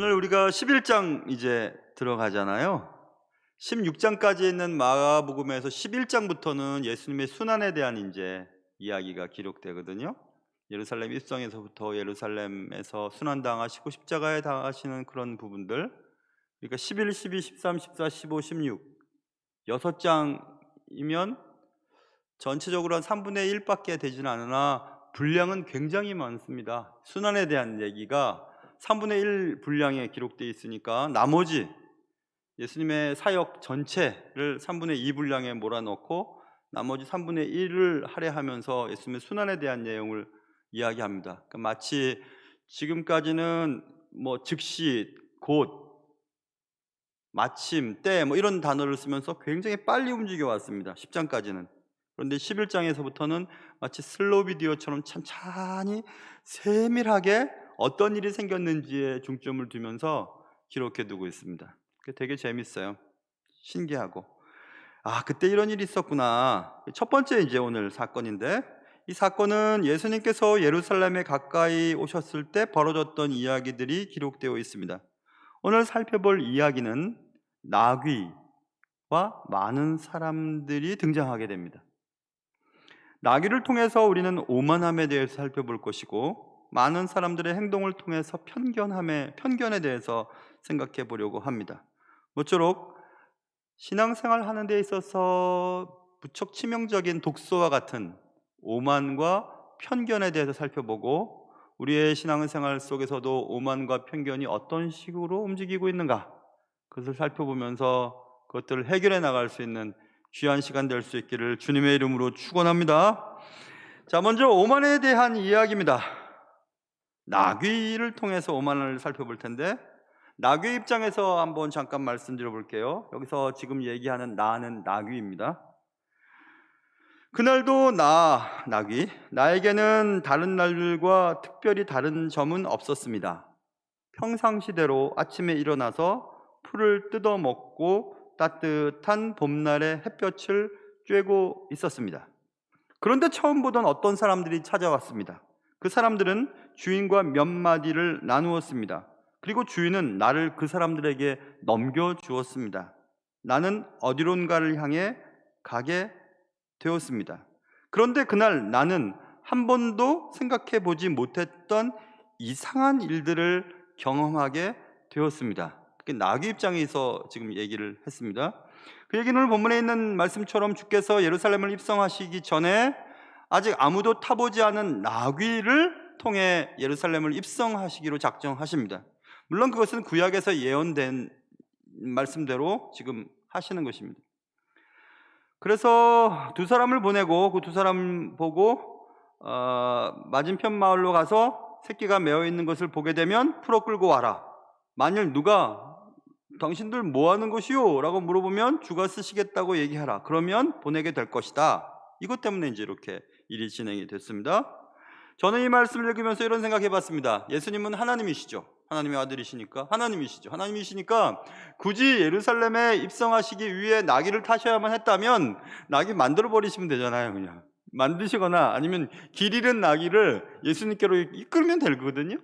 오늘 우리가 11장 이제 들어가잖아요. 16장까지 있는 마가복음에서 11장부터는 예수님의 순환에 대한 이제 이야기가 기록되거든요. 예루살렘 입성에서부터 예루살렘에서 순환당하시고 십자가에 당하시는 그런 부분들. 그러니까 11, 12, 13, 14, 15, 16 6장이면 전체적으로 한 3분의 1밖에 되지는 않으나 분량은 굉장히 많습니다. 순환에 대한 얘기가 3분의 1 분량에 기록되어 있으니까 나머지 예수님의 사역 전체를 3분의 2 분량에 몰아넣고 나머지 3분의 1을 할애하면서 예수님의 순환에 대한 내용을 이야기합니다. 그러니까 마치 지금까지는 뭐 즉시, 곧, 마침, 때 이런 단어를 쓰면서 굉장히 빨리 움직여 왔습니다. 10장까지는. 그런데 11장에서부터는 마치 슬로우 비디오처럼 천천히 세밀하게 어떤 일이 생겼는지에 중점을 두면서 기록해 두고 있습니다. 되게 재밌어요. 신기하고. 그때 이런 일이 있었구나. 첫 번째 이제 오늘 사건인데, 이 사건은 예수님께서 예루살렘에 가까이 오셨을 때 벌어졌던 이야기들이 기록되어 있습니다. 오늘 살펴볼 이야기는 나귀와 많은 사람들이 등장하게 됩니다. 나귀를 통해서 우리는 오만함에 대해서 살펴볼 것이고, 많은 사람들의 행동을 통해서 편견에 대해서 생각해 보려고 합니다. 모쪼록 신앙생활 하는 데 있어서 무척 치명적인 독소와 같은 오만과 편견에 대해서 살펴보고, 우리의 신앙생활 속에서도 오만과 편견이 어떤 식으로 움직이고 있는가, 그것을 살펴보면서 그것들을 해결해 나갈 수 있는 귀한 시간 될 수 있기를 주님의 이름으로 축원합니다. 자, 먼저 오만에 대한 이야기입니다. 나귀를 통해서 오만을 살펴볼 텐데, 나귀 입장에서 한번 잠깐 말씀드려 볼게요. 여기서 지금 얘기하는 나는 나귀입니다. 그날도 나귀, 나에게는 다른 날들과 특별히 다른 점은 없었습니다. 평상시대로 아침에 일어나서 풀을 뜯어 먹고 따뜻한 봄날의 햇볕을 쬐고 있었습니다. 그런데 처음 보던 어떤 사람들이 찾아왔습니다. 그 사람들은 주인과 몇 마디를 나누었습니다. 그리고 주인은 나를 그 사람들에게 넘겨주었습니다. 나는 어디론가를 향해 가게 되었습니다. 그런데 그날 나는 한 번도 생각해 보지 못했던 이상한 일들을 경험하게 되었습니다. 나귀 입장에서 지금 얘기를 했습니다. 그 얘기는 오늘 본문에 있는 말씀처럼 주께서 예루살렘을 입성하시기 전에 아직 아무도 타보지 않은 나귀를 통해 예루살렘을 입성하시기로 작정하십니다. 물론 그것은 구약에서 예언된 말씀대로 지금 하시는 것입니다. 그래서 두 사람을 보내고 그 두 사람 보고 맞은편 마을로 가서 새끼가 메어 있는 것을 보게 되면 풀어 끌고 와라. 만일 누가 당신들 뭐 하는 것이요? 라고 물어보면 주가 쓰시겠다고 얘기하라. 그러면 보내게 될 것이다. 이것 때문에 이제 이렇게 일이 진행이 됐습니다. 저는 이 말씀을 읽으면서 이런 생각해 봤습니다. 예수님은 하나님이시죠. 하나님의 아들이시니까 하나님이시니까 굳이 예루살렘에 입성하시기 위해 나귀를 타셔야만 했다면 나귀 만들어 버리시면 되잖아요. 그냥 만드시거나 아니면 길 잃은 나귀를 예수님께로 이끌면 되거든요.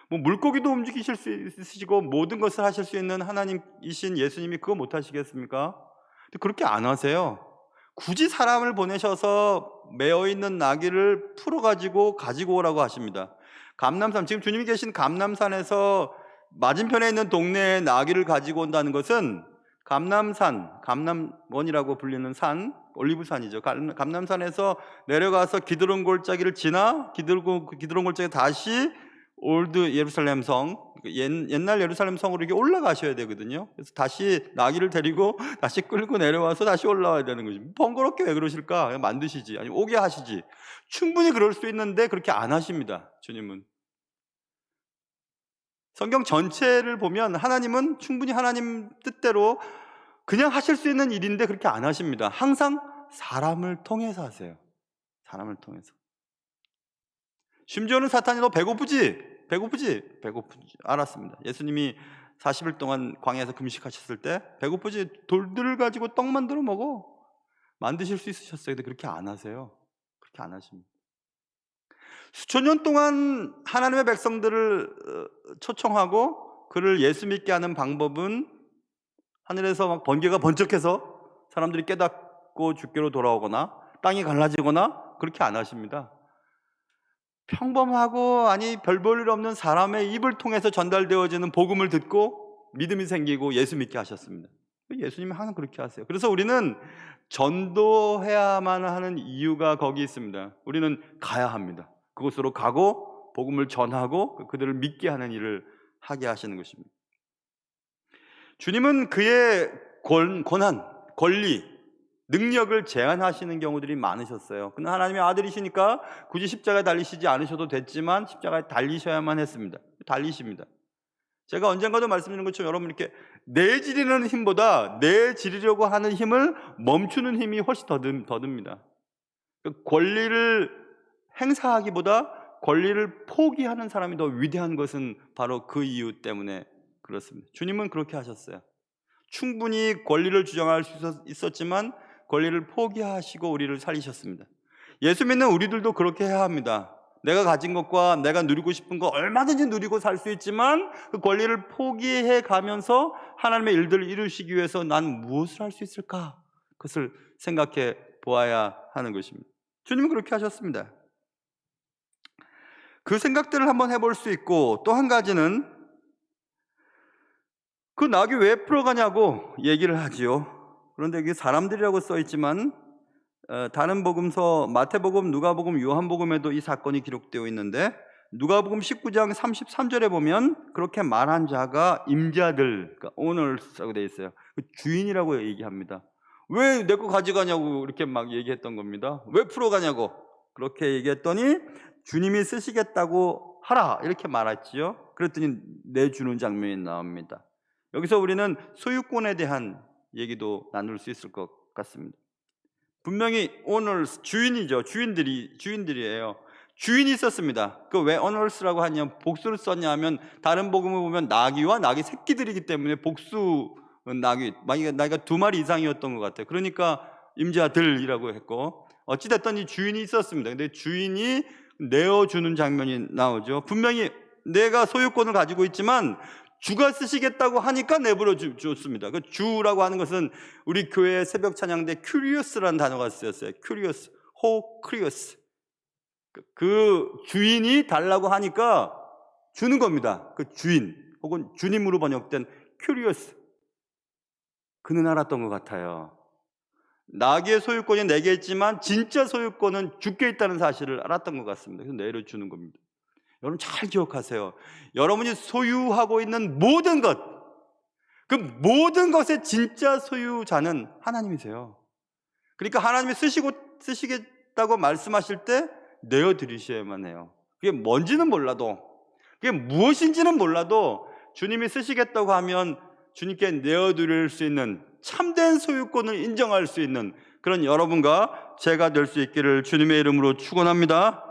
물고기도 움직이실 수 있으시고 모든 것을 하실 수 있는 하나님이신 예수님이 그거 못 하시겠습니까? 근데 그렇게 안 하세요. 굳이 사람을 보내셔서 메어 있는 나귀를 풀어가지고 가지고 오라고 하십니다. 감람산, 지금 주님이 계신 감람산에서 맞은편에 있는 동네에 나귀를 가지고 온다는 것은 감람산, 감람원이라고 불리는 산, 올리브산이죠. 감람산에서 내려가서 기드론 골짜기를 지나 기드론 골짜기 다시 올드 예루살렘 성, 옛날 예루살렘 성으로 이렇게 올라가셔야 되거든요. 그래서 다시 나귀를 데리고 다시 끌고 내려와서 다시 올라와야 되는 거지. 번거롭게 왜 그러실까? 그냥 만드시지, 아니면 오게 하시지. 충분히 그럴 수 있는데 그렇게 안 하십니다, 주님은. 성경 전체를 보면 하나님은 충분히 하나님 뜻대로 그냥 하실 수 있는 일인데 그렇게 안 하십니다. 항상 사람을 통해서 하세요. 사람을 통해서. 심지어는 사탄이 너 배고프지? 알았습니다. 예수님이 40일 동안 광야에서 금식하셨을 때 배고프지? 돌들을 가지고 떡 만들어 먹어. 만드실 수 있으셨어요. 근데 그렇게 안 하세요. 그렇게 안 하십니다. 수천 년 동안 하나님의 백성들을 초청하고 그를 예수 믿게 하는 방법은 하늘에서 막 번개가 번쩍해서 사람들이 깨닫고 주께로 돌아오거나 땅이 갈라지거나 그렇게 안 하십니다. 평범하고 별 볼 일 없는 사람의 입을 통해서 전달되어지는 복음을 듣고 믿음이 생기고 예수 믿게 하셨습니다. 예수님이 항상 그렇게 하세요. 그래서 우리는 전도해야만 하는 이유가 거기 있습니다. 우리는 가야 합니다. 그곳으로 가고 복음을 전하고 그들을 믿게 하는 일을 하게 하시는 것입니다. 주님은 그의 권한, 권리, 능력을 제한하시는 경우들이 많으셨어요. 그는 하나님의 아들이시니까 굳이 십자가에 달리시지 않으셔도 됐지만 십자가에 달리셔야만 했습니다. 달리십니다. 제가 언젠가도 말씀드린 것처럼 여러분 이렇게 내지르는 힘보다 내지르려고 하는 힘을 멈추는 힘이 훨씬 더 듭니다. 권리를 행사하기보다 권리를 포기하는 사람이 더 위대한 것은 바로 그 이유 때문에 그렇습니다. 주님은 그렇게 하셨어요. 충분히 권리를 주장할 수 있었지만 권리를 포기하시고 우리를 살리셨습니다. 예수 믿는 우리들도 그렇게 해야 합니다. 내가 가진 것과 내가 누리고 싶은 거 얼마든지 누리고 살 수 있지만 그 권리를 포기해 가면서 하나님의 일들을 이루시기 위해서 난 무엇을 할 수 있을까? 그것을 생각해 보아야 하는 것입니다. 주님은 그렇게 하셨습니다. 그 생각들을 한번 해볼 수 있고, 또 한 가지는 그 낙이 왜 풀어가냐고 얘기를 하지요. 그런데 이게 사람들이라고 써 있지만 다른 복음서 마태복음, 누가복음, 요한복음에도 이 사건이 기록되어 있는데 누가복음 19장 33절에 보면 그렇게 말한 자가 임자들, 그러니까 owners라고 되어 있어요. 주인이라고 얘기합니다. 왜 내 거 가져가냐고 이렇게 막 얘기했던 겁니다. 왜 풀어가냐고 그렇게 얘기했더니 주님이 쓰시겠다고 하라 이렇게 말했지요. 그랬더니 내주는 장면이 나옵니다. 여기서 우리는 소유권에 대한 얘기도 나눌 수 있을 것 같습니다. 분명히 owners, 주인이죠. 주인들이에요. 주인이 있었습니다. 그 왜 owners라고 하냐, 복수를 썼냐 하면 다른 복음을 보면 나귀와 나귀 새끼들이기 때문에 복수 나귀, 만약에 나귀가 2마리 이상이었던 것 같아요. 그러니까 임자들이라고 했고, 어찌됐든 이 주인이 있었습니다. 근데 주인이 내어주는 장면이 나오죠. 분명히 내가 소유권을 가지고 있지만 주가 쓰시겠다고 하니까 내버려 줬습니다. 그 주라고 하는 것은 우리 교회 새벽 찬양 때 curious라는 단어가 쓰였어요. curious, curious. 그 주인이 달라고 하니까 주는 겁니다. 그 주인 혹은 주님으로 번역된 curious. 그는 알았던 것 같아요. 나귀의 소유권이 내게 있지만 진짜 소유권은 주께 있다는 사실을 알았던 것 같습니다. 그래서 내려주는 겁니다. 여러분 잘 기억하세요. 여러분이 소유하고 있는 모든 것, 그 모든 것의 진짜 소유자는 하나님이세요. 그러니까 하나님이 쓰시겠다고 말씀하실 때 내어드리셔야만 해요. 그게 뭔지는 몰라도, 그게 무엇인지는 몰라도 주님이 쓰시겠다고 하면 주님께 내어드릴 수 있는 참된 소유권을 인정할 수 있는 그런 여러분과 제가 될 수 있기를 주님의 이름으로 축원합니다.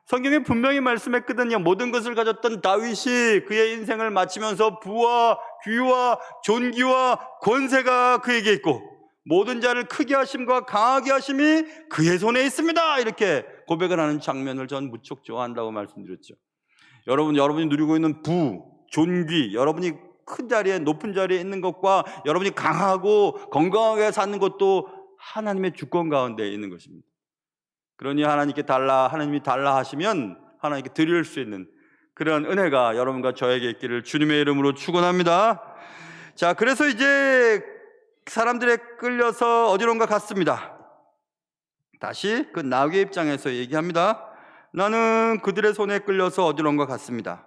성경에 분명히 말씀했거든요. 모든 것을 가졌던 다윗이 그의 인생을 마치면서 부와 귀와 존귀와 권세가 그에게 있고 모든 자를 크게 하심과 강하게 하심이 그의 손에 있습니다. 이렇게 고백을 하는 장면을 전 무척 좋아한다고 말씀드렸죠. 여러분이 누리고 있는 부, 존귀, 여러분이 큰 자리에 높은 자리에 있는 것과 여러분이 강하고 건강하게 사는 것도 하나님의 주권 가운데 있는 것입니다. 그러니 하나님이 달라 하시면 하나님께 드릴 수 있는 그런 은혜가 여러분과 저에게 있기를 주님의 이름으로 축원합니다. 자, 그래서 이제 사람들에 끌려서 어디론가 갔습니다. 다시 그 나귀의 입장에서 얘기합니다. 나는 그들의 손에 끌려서 어디론가 갔습니다.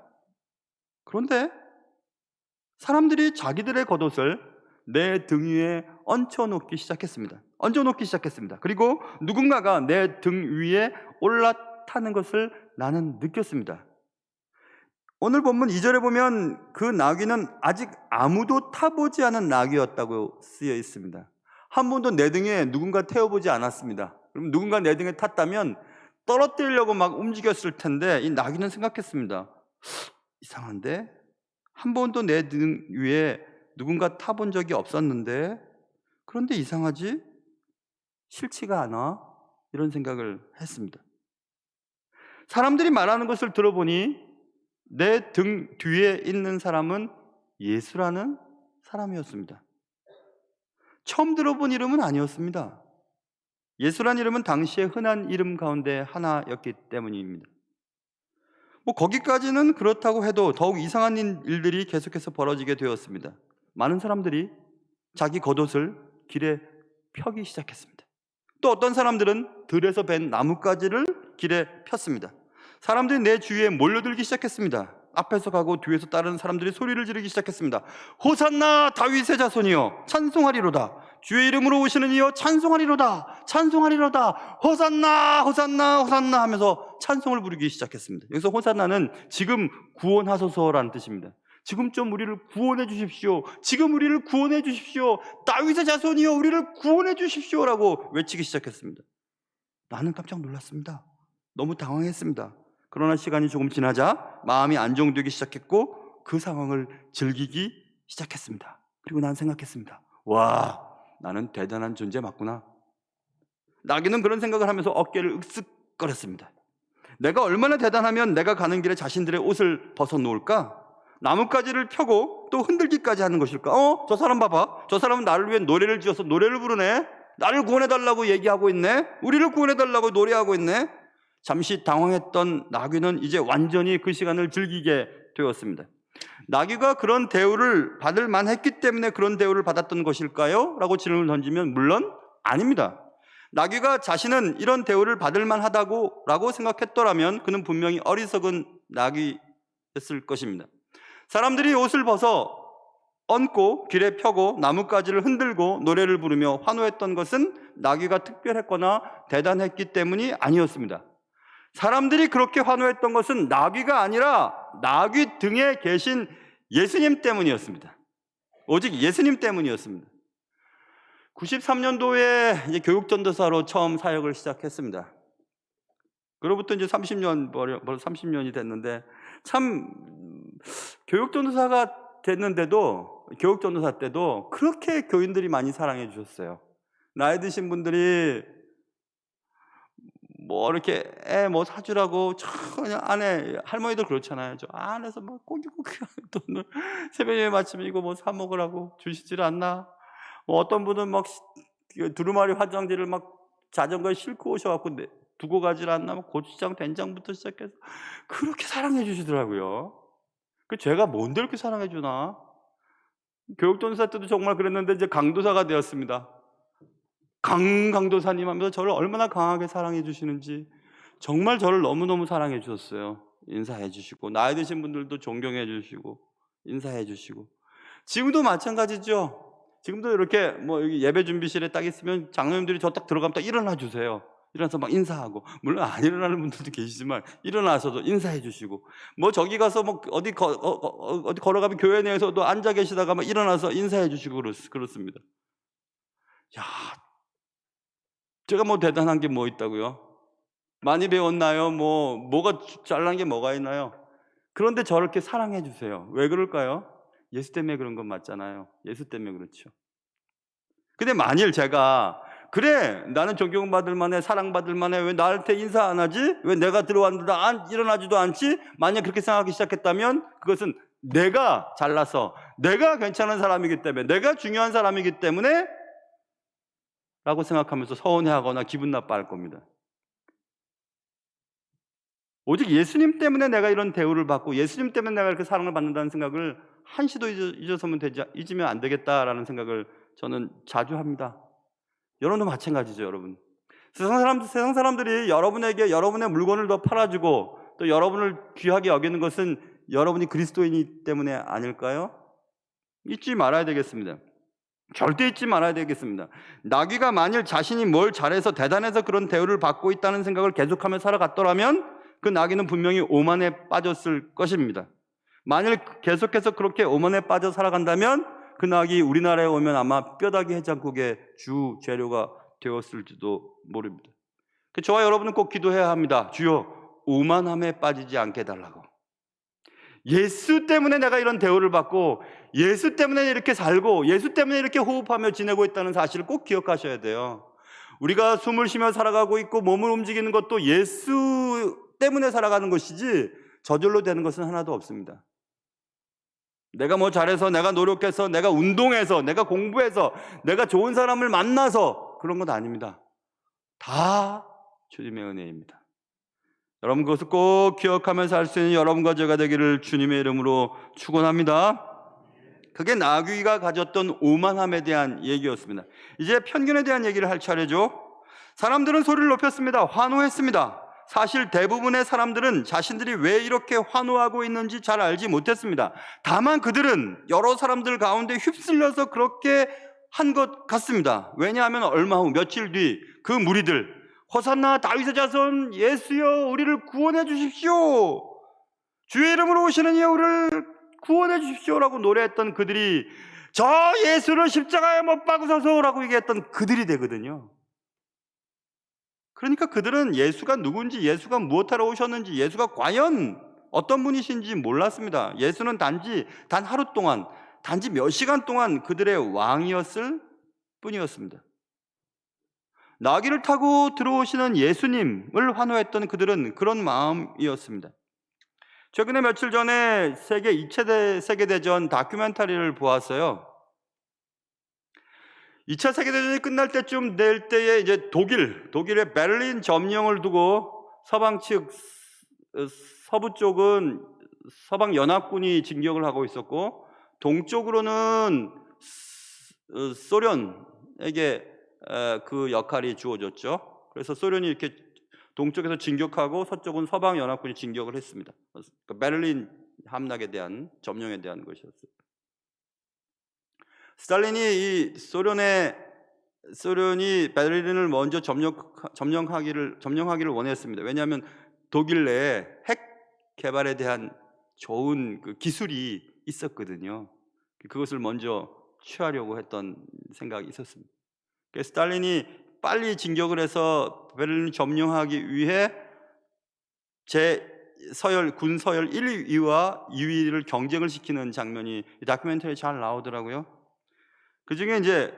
그런데 사람들이 자기들의 겉옷을 내 등 위에 얹어놓기 시작했습니다. 그리고 누군가가 내 등 위에 올라타는 것을 나는 느꼈습니다. 오늘 본문 2절에 보면 그 나귀는 아직 아무도 타보지 않은 나귀였다고 쓰여 있습니다. 한 번도 내 등에 누군가 태워보지 않았습니다. 그럼 누군가 내 등에 탔다면 떨어뜨리려고 막 움직였을 텐데 이 나귀는 생각했습니다. 이상한데? 한 번도 내 등 위에 누군가 타본 적이 없었는데 그런데 이상하지? 싫지가 않아? 이런 생각을 했습니다. 사람들이 말하는 것을 들어보니 내 등 뒤에 있는 사람은 예수라는 사람이었습니다. 처음 들어본 이름은 아니었습니다. 예수란 이름은 당시의 흔한 이름 가운데 하나였기 때문입니다. 거기까지는 그렇다고 해도 더욱 이상한 일들이 계속해서 벌어지게 되었습니다. 많은 사람들이 자기 겉옷을 길에 펴기 시작했습니다. 또 어떤 사람들은 들에서 벤 나뭇가지를 길에 폈습니다. 사람들이 내 주위에 몰려들기 시작했습니다. 앞에서 가고 뒤에서 따르는 사람들이 소리를 지르기 시작했습니다. 호산나 다윗의 자손이여 찬송하리로다. 주의 이름으로 오시는 이여 찬송하리로다. 찬송하리로다. 호산나 호산나 호산나 하면서 찬송을 부르기 시작했습니다. 여기서 호산나는 지금 구원하소서라는 뜻입니다. 지금 좀 우리를 구원해 주십시오. 지금 우리를 구원해 주십시오. 다윗의 자손이여 우리를 구원해 주십시오라고 외치기 시작했습니다. 나는 깜짝 놀랐습니다. 너무 당황했습니다. 그러나 시간이 조금 지나자 마음이 안정되기 시작했고 그 상황을 즐기기 시작했습니다. 그리고 난 생각했습니다. 와, 나는 대단한 존재 맞구나. 나귀는 그런 생각을 하면서 어깨를 으쓱거렸습니다. 내가 얼마나 대단하면 내가 가는 길에 자신들의 옷을 벗어놓을까? 나뭇가지를 펴고 또 흔들기까지 하는 것일까? 저 사람 봐봐. 저 사람은 나를 위해 노래를 지어서 노래를 부르네. 나를 구원해달라고 얘기하고 있네. 우리를 구원해달라고 노래하고 있네. 잠시 당황했던 나귀는 이제 완전히 그 시간을 즐기게 되었습니다. 나귀가 그런 대우를 받을 만했기 때문에 그런 대우를 받았던 것일까요? 라고 질문을 던지면 물론 아닙니다. 나귀가 자신은 이런 대우를 받을 만하다고 라고 생각했더라면 그는 분명히 어리석은 나귀였을 것입니다. 사람들이 옷을 벗어 얹고 길에 펴고 나뭇가지를 흔들고 노래를 부르며 환호했던 것은 나귀가 특별했거나 대단했기 때문이 아니었습니다. 사람들이 그렇게 환호했던 것은 나귀가 아니라 나귀 등에 계신 예수님 때문이었습니다. 오직 예수님 때문이었습니다. 93년도에 이제 교육전도사로 처음 사역을 시작했습니다. 그로부터 이제 30년, 벌써 30년이 됐는데, 참, 교육전도사가 됐는데도, 교육전도사 때도 그렇게 교인들이 많이 사랑해 주셨어요. 나이 드신 분들이 이렇게 애 사주라고 그냥 안에 할머니들 그렇잖아요. 저 안에서 꼬기꼬기 돈을 새벽에 마치면 이거 사 먹으라고 주시질 않나. 어떤 분은 두루마리 화장지를 자전거에 싣고 오셔갖고 두고 가질 않나. 고추장, 된장부터 시작해서 그렇게 사랑해 주시더라고요. 제가 뭔데 이렇게 사랑해 주나? 교육전도사 때도 정말 그랬는데 이제 강도사가 되었습니다. 강도사님 하면서 저를 얼마나 강하게 사랑해 주시는지 정말 저를 너무너무 사랑해 주셨어요. 인사해 주시고 나이 드신 분들도 존경해 주시고 인사해 주시고 지금도 마찬가지죠. 지금도 이렇게 여기 예배 준비실에 딱 있으면 장로님들이 저 딱 들어가면 딱 일어나 주세요. 일어나서 인사하고, 물론 안 일어나는 분들도 계시지만 일어나서도 인사해 주시고 저기 가서 어디 걸어가면 교회 내에서도 앉아 계시다가 일어나서 인사해 주시고 그렇습니다. 야, 제가 대단한 게 있다고요? 많이 배웠나요? 뭐가 잘난 게 뭐가 있나요? 그런데 저를 이렇게 사랑해 주세요. 왜 그럴까요? 예수 때문에 그런 건 맞잖아요. 예수 때문에 그렇죠. 근데 만일 제가 그래, 나는 존경받을 만해, 사랑받을 만해, 왜 나한테 인사 안 하지? 왜 내가 들어왔는데 일어나지도 않지? 만약 그렇게 생각하기 시작했다면 그것은 내가 잘나서 내가 괜찮은 사람이기 때문에, 내가 중요한 사람이기 때문에 라고 생각하면서 서운해하거나 기분 나빠할 겁니다. 오직 예수님 때문에 내가 이런 대우를 받고 예수님 때문에 내가 이렇게 사랑을 받는다는 생각을 한시도 잊으면 안 되겠다라는 생각을 저는 자주 합니다. 여러분도 마찬가지죠. 여러분, 세상 사람들이 여러분에게 여러분의 물건을 더 팔아주고 또 여러분을 귀하게 여기는 것은 여러분이 그리스도인이기 때문에 아닐까요? 잊지 말아야 되겠습니다. 절대 잊지 말아야 되겠습니다. 나귀가 만일 자신이 뭘 잘해서 대단해서 그런 대우를 받고 있다는 생각을 계속하며 살아갔더라면 그 나귀는 분명히 오만에 빠졌을 것입니다. 만일 계속해서 그렇게 오만에 빠져 살아간다면 그 나귀 우리나라에 오면 아마 뼈다귀 해장국의 주 재료가 되었을지도 모릅니다. 저와 여러분은 꼭 기도해야 합니다. 주여, 오만함에 빠지지 않게 해달라고. 예수 때문에 내가 이런 대우를 받고 예수 때문에 이렇게 살고 예수 때문에 이렇게 호흡하며 지내고 있다는 사실을 꼭 기억하셔야 돼요. 우리가 숨을 쉬며 살아가고 있고 몸을 움직이는 것도 예수 때문에 살아가는 것이지 저절로 되는 것은 하나도 없습니다. 내가 뭐 잘해서, 내가 노력해서, 내가 운동해서, 내가 공부해서, 내가 좋은 사람을 만나서 그런 건 아닙니다. 다 주님의 은혜입니다. 여러분 그것을 꼭 기억하면서 살 수 있는 여러분과 제가 되기를 주님의 이름으로 축원합니다. 그게 나귀가 가졌던 오만함에 대한 얘기였습니다. 이제 편견에 대한 얘기를 할 차례죠. 사람들은 소리를 높였습니다. 환호했습니다. 사실 대부분의 사람들은 자신들이 왜 이렇게 환호하고 있는지 잘 알지 못했습니다. 다만 그들은 여러 사람들 가운데 휩쓸려서 그렇게 한 것 같습니다. 왜냐하면 얼마 후 며칠 뒤 그 무리들, 호산나 다윗의 자손 예수여 우리를 구원해 주십시오, 주의 이름으로 오시는 이여 우리를 구원해 주십시오라고 노래했던 그들이 저 예수를 십자가에 못 박으소서라고 얘기했던 그들이 되거든요. 그러니까 그들은 예수가 누군지, 예수가 무엇하러 오셨는지, 예수가 과연 어떤 분이신지 몰랐습니다. 예수는 단 하루 동안, 단지 몇 시간 동안 그들의 왕이었을 뿐이었습니다. 나귀를 타고 들어오시는 예수님을 환호했던 그들은 그런 마음이었습니다. 최근에 며칠 전에 세계 2차 세계대전 다큐멘터리를 보았어요. 2차 세계대전이 끝날 때쯤 될 때에 이제 독일의 베를린 점령을 두고 서방 측, 서부 쪽은 서방 연합군이 진격을 하고 있었고 동쪽으로는 소련에게 그 역할이 주어졌죠. 그래서 소련이 이렇게 동쪽에서 진격하고 서쪽은 서방 연합군이 진격을 했습니다. 베를린 함락에 대한 점령에 대한 것이었어요. 스탈린이 소련이 베를린을 먼저 점령하기를 원했습니다. 왜냐하면 독일 내에 핵 개발에 대한 좋은 그 기술이 있었거든요. 그것을 먼저 취하려고 했던 생각이 있었습니다. 그래서 스탈린이 빨리 진격을 해서 베를린을 점령하기 위해 군 서열 1위와 2위를 경쟁을 시키는 장면이 다큐멘터리에 잘 나오더라고요. 그 중에 이제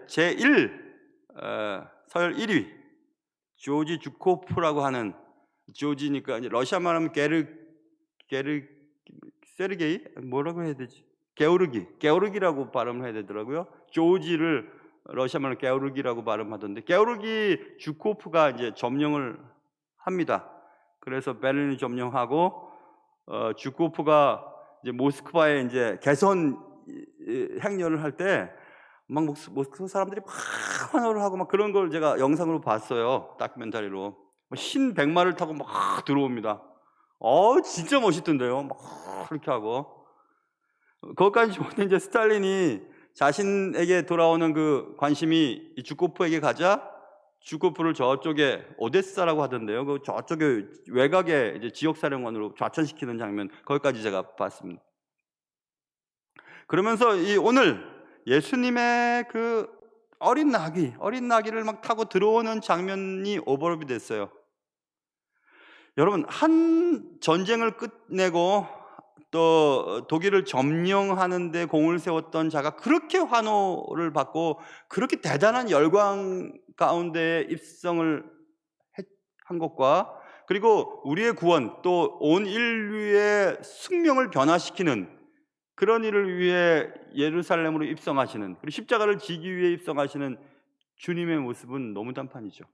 서열 1위 조지 주코프라고 하는, 조지니까 이제 러시아 말하면 세르게이 뭐라고 해야 되지? 게오르기라고 발음을 해야 되더라고요. 조지를 러시아 말로 게오르기라고 발음하던데, 게오르기 주코프가 이제 점령을 합니다. 그래서 베를린을 점령하고 주코프가 이제 모스크바에 이제 개선 행렬을 할 때 막 모스크바 사람들이 막 환호를 하고 막 그런 걸 제가 영상으로 봤어요. 다큐멘터리로. 흰 백마를 타고 막 들어옵니다. 진짜 멋있던데요. 막 그렇게 하고. 거기까지 보는데 이제 스탈린이 자신에게 돌아오는 그 관심이 주코프에게 가자 주코프를 저쪽에 오데사라고 하던데요. 그 저쪽에 외곽에 이제 지역사령관으로 좌천시키는 장면, 거기까지 제가 봤습니다. 그러면서 오늘 예수님의 그 어린 나귀를 막 타고 들어오는 장면이 오버랩이 됐어요. 여러분, 한 전쟁을 끝내고 또 독일을 점령하는 데 공을 세웠던 자가 그렇게 환호를 받고 그렇게 대단한 열광 가운데 입성을 한 것과, 그리고 우리의 구원, 또 온 인류의 숙명을 변화시키는 그런 일을 위해 예루살렘으로 입성하시는, 그리고 십자가를 지기 위해 입성하시는 주님의 모습은 너무 단판이죠.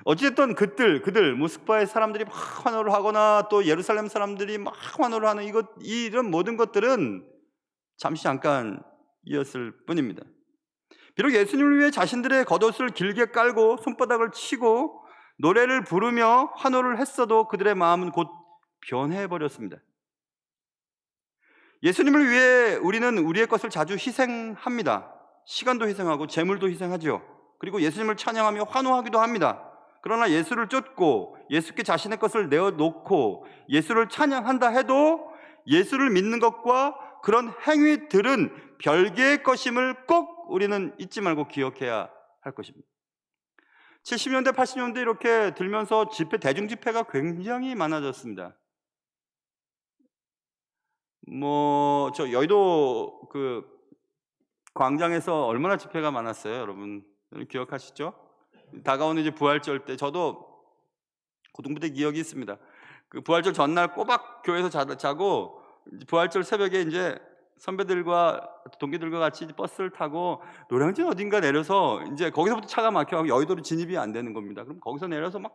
어쨌든 그들 모스크바의 사람들이 막 환호를 하거나 또 예루살렘 사람들이 막 환호를 하는 이런 모든 것들은 잠시 잠깐이었을 뿐입니다. 비록 예수님을 위해 자신들의 겉옷을 길게 깔고 손바닥을 치고 노래를 부르며 환호를 했어도 그들의 마음은 곧 변해버렸습니다. 예수님을 위해 우리는 우리의 것을 자주 희생합니다. 시간도 희생하고 재물도 희생하죠. 그리고 예수님을 찬양하며 환호하기도 합니다. 그러나 예수를 쫓고 예수께 자신의 것을 내어놓고 예수를 찬양한다 해도 예수를 믿는 것과 그런 행위들은 별개의 것임을 꼭 우리는 잊지 말고 기억해야 할 것입니다. 70년대, 80년대 이렇게 들면서 대중 집회가 굉장히 많아졌습니다. 저 여의도 그 광장에서 얼마나 집회가 많았어요, 여러분 기억하시죠? 다가오는 이제 부활절 때 저도 고등부 때 기억이 있습니다. 그 부활절 전날 꼬박 교회에서 자고 부활절 새벽에 이제 선배들과 동기들과 같이 버스를 타고 노량진 어딘가 내려서 이제 거기서부터 차가 막혀가지고 여의도로 진입이 안 되는 겁니다. 그럼 거기서 내려서 막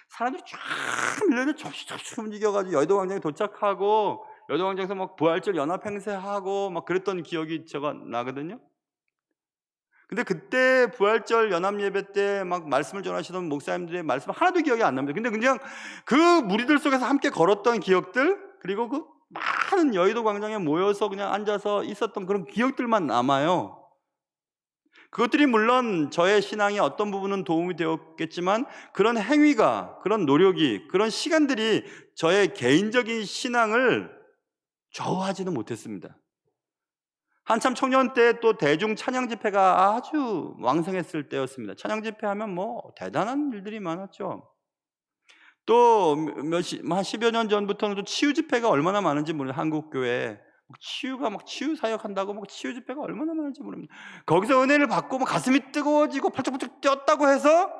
사람들이 쫙 밀려서 접시접시 움직여가지고 여의도 광장에 도착하고 여의도 광장에서 막 부활절 연합 행세하고 막 그랬던 기억이 제가 나거든요. 근데 그때 부활절 연합 예배 때 막 말씀을 전하시던 목사님들의 말씀 하나도 기억이 안 납니다. 근데 그냥 그 무리들 속에서 함께 걸었던 기억들, 그리고 그 많은 여의도 광장에 모여서 그냥 앉아서 있었던 그런 기억들만 남아요. 그것들이 물론 저의 신앙에 어떤 부분은 도움이 되었겠지만 그런 행위가, 그런 노력이, 그런 시간들이 저의 개인적인 신앙을 좌우하지는 못했습니다. 한참 청년 때 또 대중 찬양 집회가 아주 왕성했을 때였습니다. 찬양 집회하면 뭐 대단한 일들이 많았죠. 또 한 10여 년 전부터는 또 치유 집회가 얼마나 많은지 모릅니다. 한국 교회에 치유가 막 치유 사역한다고 막 치유 집회가 얼마나 많은지 모릅니다. 거기서 은혜를 받고 막 가슴이 뜨거워지고 펄쩍펄쩍 뛰었다고 해서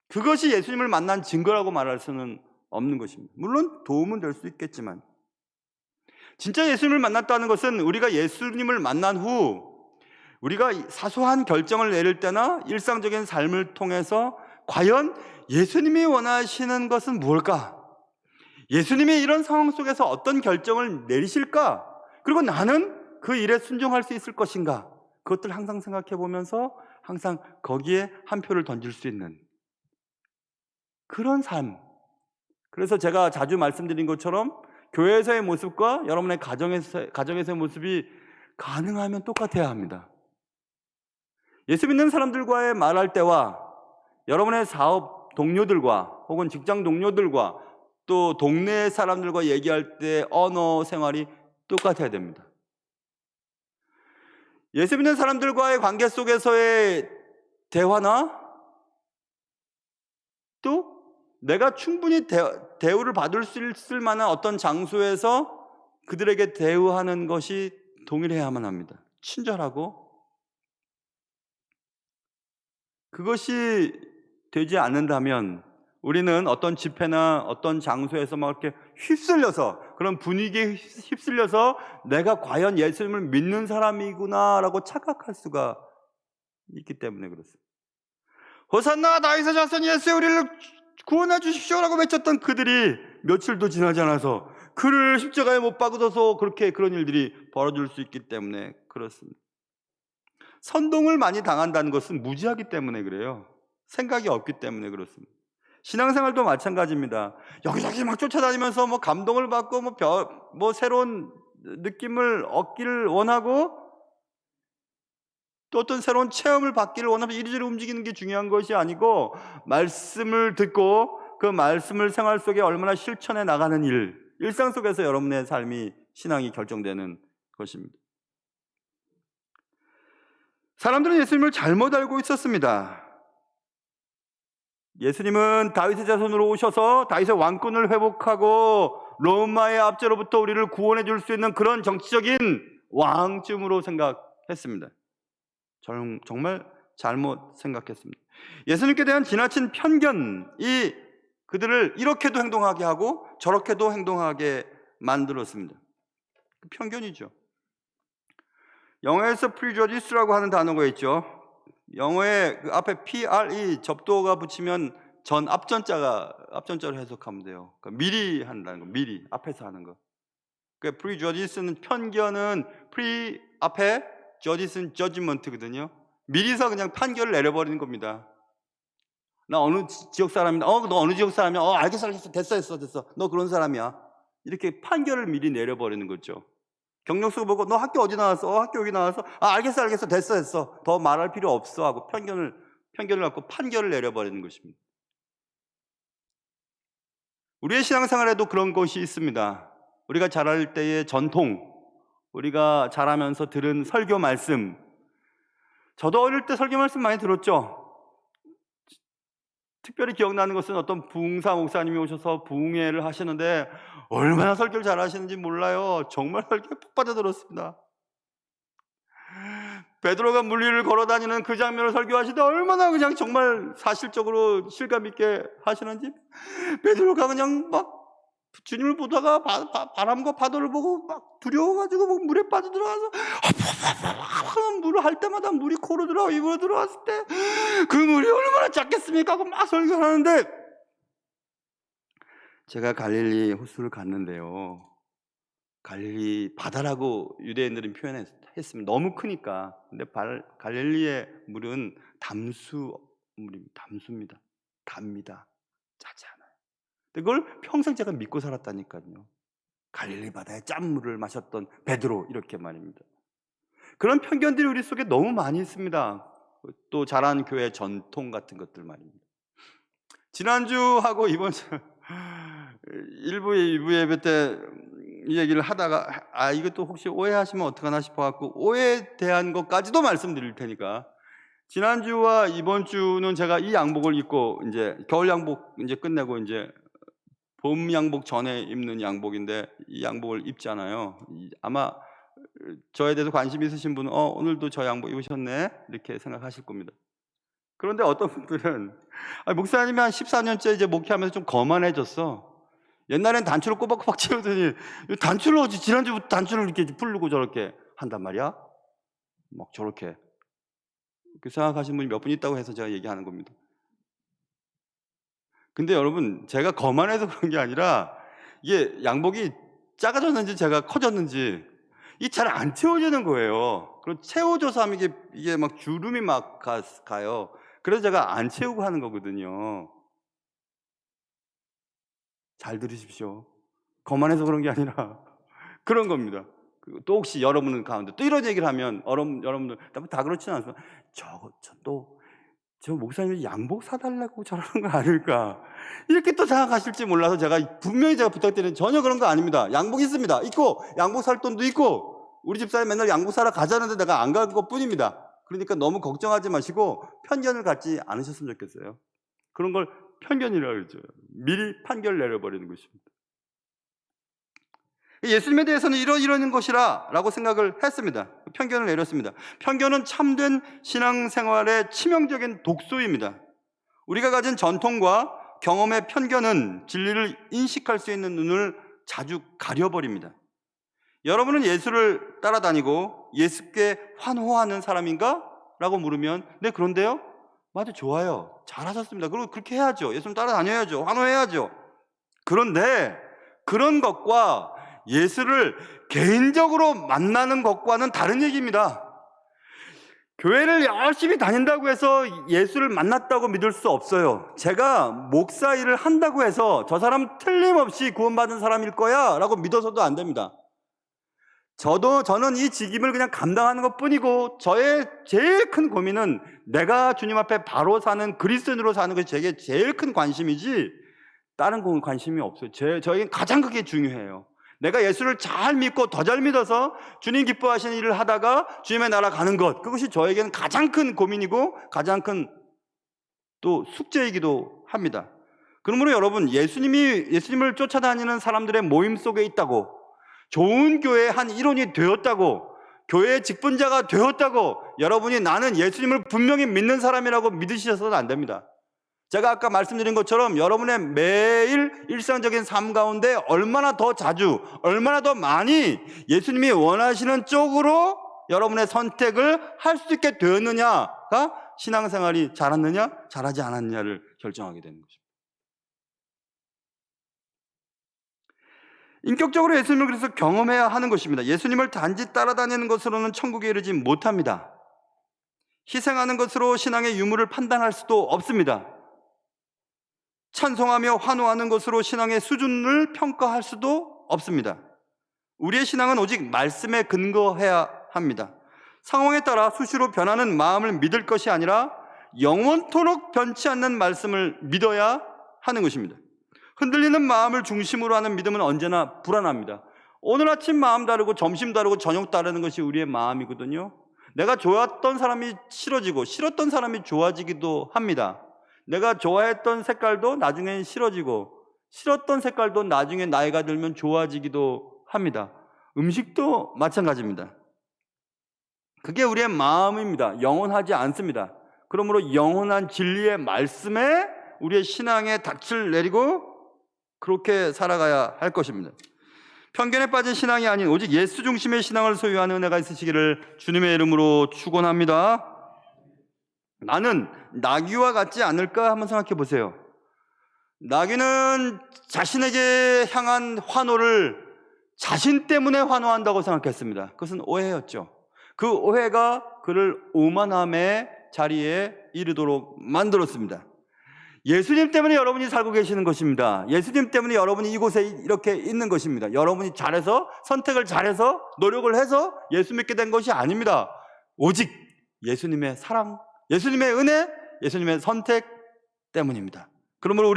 그것이 예수님을 만난 증거라고 말할 수는 없는 것입니다. 물론 도움은 될 수 있겠지만 진짜 예수님을 만났다는 것은 우리가 예수님을 만난 후 우리가 사소한 결정을 내릴 때나 일상적인 삶을 통해서 과연 예수님이 원하시는 것은 무엇일까? 예수님이 이런 상황 속에서 어떤 결정을 내리실까? 그리고 나는 그 일에 순종할 수 있을 것인가? 그것들 항상 생각해 보면서 항상 거기에 한 표를 던질 수 있는 그런 삶. 그래서 제가 자주 말씀드린 것처럼 교회에서의 모습과 여러분의 가정에서의 모습이 가능하면 똑같아야 합니다. 예수 믿는 사람들과의 말할 때와 여러분의 사업 동료들과 혹은 직장 동료들과 또 동네 사람들과 얘기할 때 언어 생활이 똑같아야 됩니다. 예수 믿는 사람들과의 관계 속에서의 대화나 또 내가 충분히 대우를 받을 수 있을 만한 어떤 장소에서 그들에게 대우하는 것이 동일해야만 합니다. 친절하고. 그것이 되지 않는다면 우리는 어떤 집회나 어떤 장소에서 막 이렇게 휩쓸려서 그런 분위기에 휩쓸려서 내가 과연 예수님을 믿는 사람이구나라고 착각할 수가 있기 때문에 그렇습니다. 호산나 다윗의 자손 예수 우리를 구원해 주십시오라고 외쳤던 그들이 며칠도 지나지 않아서 그를 십자가에 못 박아서 그렇게 그런 일들이 벌어질 수 있기 때문에 그렇습니다. 선동을 많이 당한다는 것은 무지하기 때문에 그래요. 생각이 없기 때문에 그렇습니다. 신앙생활도 마찬가지입니다. 여기저기 막 쫓아다니면서 뭐 감동을 받고 뭐 새로운 느낌을 얻기를 원하고 또 어떤 새로운 체험을 받기를 원하면 이리저리 움직이는 게 중요한 것이 아니고 말씀을 듣고 그 말씀을 생활 속에 얼마나 실천해 나가는 일상 속에서 여러분의 삶이 신앙이 결정되는 것입니다. 사람들은 예수님을 잘못 알고 있었습니다. 예수님은 다윗의 자손으로 오셔서 다윗의 왕권을 회복하고 로마의 압제로부터 우리를 구원해 줄 수 있는 그런 정치적인 왕쯤으로 생각했습니다. 정말 잘못 생각했습니다. 예수님께 대한 지나친 편견이 그들을 이렇게도 행동하게 하고 저렇게도 행동하게 만들었습니다. 그 편견이죠. 영어에서 prejudice라고 하는 단어가 있죠. 영어에 그 앞에 pre 접두어가 붙이면 앞전자로 해석하면 돼요. 그러니까 미리 한다는 거, 미리 앞에서 하는 거. 그 prejudice는 편견은 pre 앞에 judice는 judgment거든요. 미리서 그냥 판결을 내려버리는 겁니다. 나 어느 지역 사람이다. 너 어느 지역 사람이야? 알겠어. 됐어. 너 그런 사람이야. 이렇게 판결을 미리 내려버리는 거죠. 경력서 보고 너 학교 어디 나왔어? 학교 여기 나왔어? 알겠어. 됐어. 더 말할 필요 없어 하고 편견을 갖고 판결을 내려버리는 것입니다. 우리의 신앙생활에도 그런 것이 있습니다. 우리가 자랄 때의 전통, 우리가 자라면서 들은 설교 말씀. 저도 어릴 때 설교 말씀 많이 들었죠. 특별히 기억나는 것은 어떤 부흥사 목사님이 오셔서 부흥회를 하시는데 얼마나 설교를 잘하시는지 몰라요. 정말 설교에 푹 빠져들었습니다. 베드로가 물 위를 걸어다니는 그 장면을 설교하시다 얼마나 그냥 정말 사실적으로 실감 있게 하시는지, 베드로가 그냥 막 주님을 보다가 바람과 파도를 보고 막 두려워가지고 막 물에 빠져들어가서 물을 할 때마다 물이 코로 들어와 입으로 들어왔을 때 그 물이 얼마나 작겠습니까 하고 막 설교하는데, 제가 갈릴리 호수를 갔는데요, 갈릴리 바다라고 유대인들은 표현했습니다. 너무 크니까. 근데 갈릴리의 물은 담수입니다. 답니다. 짜지 않아요. 근데 그걸 평생 제가 믿고 살았다니까요. 갈릴리 바다의 짠물을 마셨던 베드로, 이렇게 말입니다. 그런 편견들이 우리 속에 너무 많이 있습니다. 또 자란 교회 전통 같은 것들 말입니다. 지난주하고 이번 주 1부 예배 때 이 얘기를 하다가 이것도 혹시 오해하시면 어떡하나 싶어갖고 오해에 대한 것까지도 말씀드릴 테니까, 지난주와 이번 주는 제가 이 양복을 입고 이제 겨울 양복 이제 끝내고 이제 봄 양복 전에 입는 양복인데, 이 양복을 입잖아요. 아마 저에 대해서 관심 있으신 분은 오늘도 저 양복 입으셨네 이렇게 생각하실 겁니다. 그런데 어떤 분들은 목사님이 한 14년째 이제 목회하면서 좀 거만해졌어. 옛날엔 단추를 꼬박꼬박 채우더니 단추를 어찌 지난주부터 단추를 이렇게 풀고 저렇게 한단 말이야. 막 저렇게 생각하시는 분이 몇 분 있다고 해서 제가 얘기하는 겁니다. 근데 여러분, 제가 거만해서 그런 게 아니라 이게 양복이 작아졌는지 제가 커졌는지 이게 잘 안 채워지는 거예요. 그럼 채워져서 하면 이게 막 주름이 막 가요. 그래서 제가 안 채우고 하는 거거든요. 잘 들으십시오. 거만해서 그런 게 아니라 그런 겁니다. 또 혹시 여러분 가운데 또 이런 얘기를 하면 여러분들 다 그렇지는 않지만 저 목사님이 양복 사달라고 저러는 거 아닐까 이렇게 또 생각하실지 몰라서 분명히 제가 부탁드리는, 전혀 그런 거 아닙니다. 양복 있습니다. 있고 양복 살 돈도 있고 우리 집사람이 맨날 양복 사러 가자는데 내가 안 간 것 뿐입니다. 그러니까 너무 걱정하지 마시고 편견을 갖지 않으셨으면 좋겠어요. 그런 걸 편견이라고 그러죠. 미리 판결 내려버리는 것입니다. 예수님에 대해서는 이런 것이라 라고 생각을 했습니다. 편견을 내렸습니다. 편견은 참된 신앙생활의 치명적인 독소입니다. 우리가 가진 전통과 경험의 편견은 진리를 인식할 수 있는 눈을 자주 가려버립니다. 여러분은 예수를 따라다니고 예수께 환호하는 사람인가? 라고 물으면 네, 그런데요? 맞아, 좋아요. 잘하셨습니다. 그리고 그렇게 해야죠. 예수님 따라다녀야죠. 환호해야죠. 그런데 그런 것과 예수를 개인적으로 만나는 것과는 다른 얘기입니다. 교회를 열심히 다닌다고 해서 예수를 만났다고 믿을 수 없어요. 제가 목사 일을 한다고 해서 저 사람 틀림없이 구원받은 사람일 거야 라고 믿어서도 안 됩니다. 저는 이 직임을 그냥 감당하는 것 뿐이고, 저의 제일 큰 고민은 내가 주님 앞에 바로 사는 그리스도인으로 사는 것이 제게 제일 큰 관심이지 다른 건 관심이 없어요. 저에겐 가장 그게 중요해요. 내가 예수를 잘 믿고 더 잘 믿어서 주님 기뻐하시는 일을 하다가 주님의 나라 가는 것, 그것이 저에게는 가장 큰 고민이고 가장 큰 또 숙제이기도 합니다. 그러므로 여러분, 예수님을 쫓아다니는 사람들의 모임 속에 있다고, 좋은 교회의 한 일원이 되었다고, 교회의 직분자가 되었다고 여러분이 나는 예수님을 분명히 믿는 사람이라고 믿으셔서는 안 됩니다. 제가 아까 말씀드린 것처럼 여러분의 매일 일상적인 삶 가운데 얼마나 더 자주, 얼마나 더 많이 예수님이 원하시는 쪽으로 여러분의 선택을 할 수 있게 되었느냐가 신앙생활이 잘했느냐 잘하지 않았느냐를 결정하게 되는 것입니다. 인격적으로 예수님을 그래서 경험해야 하는 것입니다. 예수님을 단지 따라다니는 것으로는 천국에 이르지 못합니다. 희생하는 것으로 신앙의 유무를 판단할 수도 없습니다. 찬송하며 환호하는 것으로 신앙의 수준을 평가할 수도 없습니다. 우리의 신앙은 오직 말씀에 근거해야 합니다. 상황에 따라 수시로 변하는 마음을 믿을 것이 아니라 영원토록 변치 않는 말씀을 믿어야 하는 것입니다. 흔들리는 마음을 중심으로 하는 믿음은 언제나 불안합니다. 오늘 아침 마음 다르고 점심 다르고 저녁 다르는 것이 우리의 마음이거든요. 내가 좋았던 사람이 싫어지고 싫었던 사람이 좋아지기도 합니다. 내가 좋아했던 색깔도 나중엔 싫어지고 싫었던 색깔도 나중에 나이가 들면 좋아지기도 합니다. 음식도 마찬가지입니다. 그게 우리의 마음입니다. 영원하지 않습니다. 그러므로 영원한 진리의 말씀에 우리의 신앙의 닻을 내리고 그렇게 살아가야 할 것입니다. 편견에 빠진 신앙이 아닌 오직 예수 중심의 신앙을 소유하는 은혜가 있으시기를 주님의 이름으로 축원합니다. 나는 나귀와 같지 않을까 한번 생각해 보세요. 나귀는 자신에게 향한 환호를 자신 때문에 환호한다고 생각했습니다. 그것은 오해였죠. 그 오해가 그를 오만함의 자리에 이르도록 만들었습니다. 예수님 때문에 여러분이 살고 계시는 것입니다. 예수님 때문에 여러분이 이곳에 이렇게 있는 것입니다. 여러분이 잘해서, 선택을 잘해서, 노력을 해서 예수 믿게 된 것이 아닙니다. 오직 예수님의 사랑, 예수님의 은혜, 예수님의 선택 때문입니다. 그러므로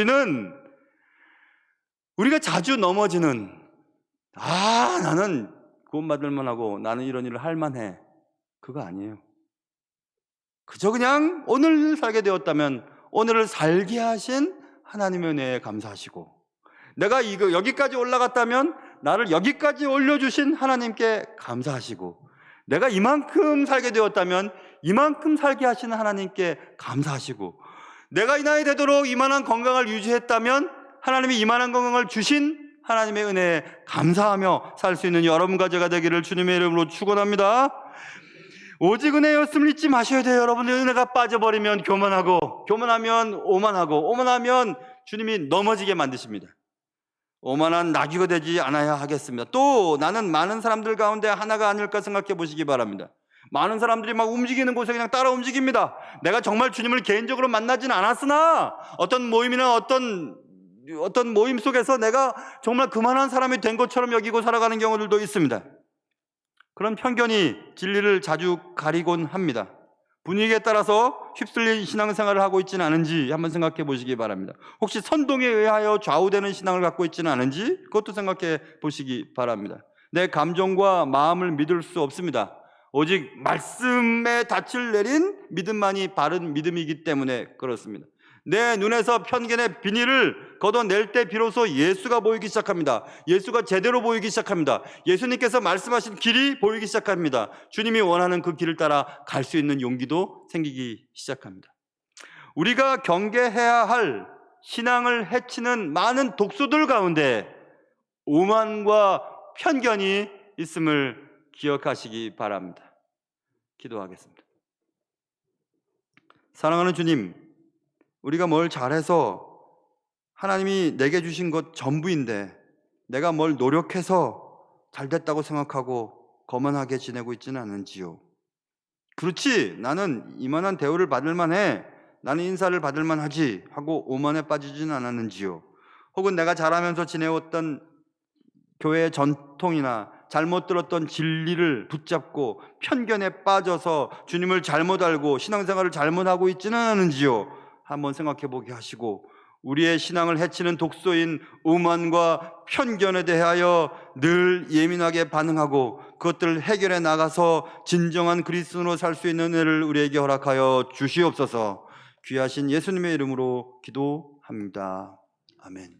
우리가 자주 넘어지는, 나는 구원받을 만하고 나는 이런 일을 할 만해, 그거 아니에요. 그저 그냥 오늘 살게 되었다면 오늘을 살게 하신 하나님의 은혜에 감사하시고, 내가 여기까지 올라갔다면 나를 여기까지 올려주신 하나님께 감사하시고, 내가 이만큼 살게 되었다면 이만큼 살게 하시는 하나님께 감사하시고, 내가 이 나이 되도록 이만한 건강을 유지했다면 하나님이 이만한 건강을 주신 하나님의 은혜에 감사하며 살 수 있는 여러분과 제가 되기를 주님의 이름으로 축원합니다. 오직 은혜였음을 잊지 마셔야 돼요. 여러분들 은혜가 빠져버리면 교만하고, 교만하면 오만하고, 오만하면 주님이 넘어지게 만드십니다. 오만한 나귀가 되지 않아야 하겠습니다. 또 나는 많은 사람들 가운데 하나가 아닐까 생각해 보시기 바랍니다. 많은 사람들이 막 움직이는 곳에 그냥 따라 움직입니다. 내가 정말 주님을 개인적으로 만나진 않았으나 어떤 모임이나 어떤 모임 속에서 내가 정말 그만한 사람이 된 것처럼 여기고 살아가는 경우들도 있습니다. 그런 편견이 진리를 자주 가리곤 합니다. 분위기에 따라서 휩쓸린 신앙생활을 하고 있지는 않은지 한번 생각해 보시기 바랍니다. 혹시 선동에 의하여 좌우되는 신앙을 갖고 있지는 않은지 그것도 생각해 보시기 바랍니다. 내 감정과 마음을 믿을 수 없습니다. 오직 말씀에 닻을 내린 믿음만이 바른 믿음이기 때문에 그렇습니다. 내 눈에서 편견의 비닐을 걷어낼 때 비로소 예수가 보이기 시작합니다. 예수가 제대로 보이기 시작합니다. 예수님께서 말씀하신 길이 보이기 시작합니다. 주님이 원하는 그 길을 따라 갈 수 있는 용기도 생기기 시작합니다. 우리가 경계해야 할 신앙을 해치는 많은 독소들 가운데 오만과 편견이 있음을 기억하시기 바랍니다. 기도하겠습니다. 사랑하는 주님, 우리가 뭘 잘해서 하나님이 내게 주신 것 전부인데 내가 뭘 노력해서 잘됐다고 생각하고 거만하게 지내고 있지는 않은지요. 그렇지, 나는 이만한 대우를 받을 만해, 나는 인사를 받을 만하지 하고 오만에 빠지지는 않았는지요. 혹은 내가 잘하면서 지내왔던 교회의 전통이나 잘못 들었던 진리를 붙잡고 편견에 빠져서 주님을 잘못 알고 신앙생활을 잘못하고 있지는 않은지요. 한번 생각해 보게 하시고, 우리의 신앙을 해치는 독소인 오만과 편견에 대하여 늘 예민하게 반응하고 그것들을 해결해 나가서 진정한 그리스도인으로 살 수 있는 은혜를 우리에게 허락하여 주시옵소서. 귀하신 예수님의 이름으로 기도합니다. 아멘.